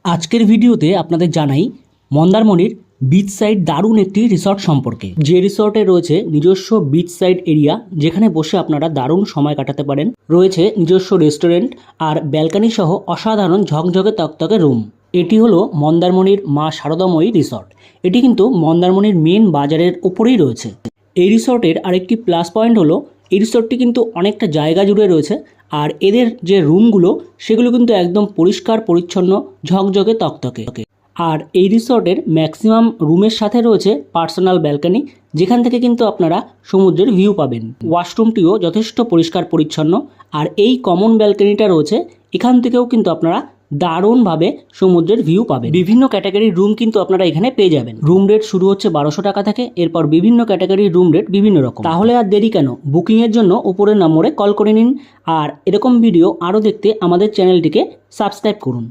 আজকের ভিডিওতে আপনাদের জানাই মন্দারমণির বিচ সাইড দারুণ একটি রিসর্ট সম্পর্কে। যে রিসর্টে রয়েছে নিজস্ব বিচ সাইড এরিয়া, যেখানে বসে আপনারা দারুণ সময় কাটাতে পারেন। রয়েছে নিজস্ব রেস্টুরেন্ট আর ব্যালকনি সহ অসাধারণ ঝকঝকে তকতকে রুম। এটি হলো মন্দারমণির মা শারদাময়ী রিসর্ট। এটি কিন্তু মন্দারমণির মেন বাজারের ওপরেই রয়েছে। এই রিসর্টের আরেকটি প্লাস পয়েন্ট হলো এই রিসর্টটি কিন্তু অনেকটা জায়গা জুড়ে রয়েছে, আর এদের যে রুমগুলো সেগুলো কিন্তু একদম পরিষ্কার পরিচ্ছন্ন, ঝকঝকে তকতকে। আর এই রিসর্টের ম্যাক্সিমাম রুমের সাথে রয়েছে পার্সোনাল ব্যালকনি, যেখান থেকে কিন্তু আপনারা সমুদ্রের ভিউ পাবেন। ওয়াশরুমটিও যথেষ্ট পরিষ্কার পরিচ্ছন্ন, আর এই কমন ব্যালকনিটা রয়েছে, এখান থেকেও কিন্তু আপনারা দারুণভাবে সমুদ্রের ভিউ পাবেন। বিভিন্ন ক্যাটাগরির রুম কিন্তু আপনারা এখানে পেয়ে যাবেন। রুম রেট শুরু হচ্ছে 1200 টাকা থেকে, এরপর বিভিন্ন ক্যাটাগরির রুম রেট বিভিন্ন রকম। তাহলে আর দেরি কেন, বুকিংয়ের জন্য উপরের নম্বরে কল করে নিন। আর এরকম ভিডিও আরও দেখতে আমাদের চ্যানেলটিকে সাবস্ক্রাইব করুন।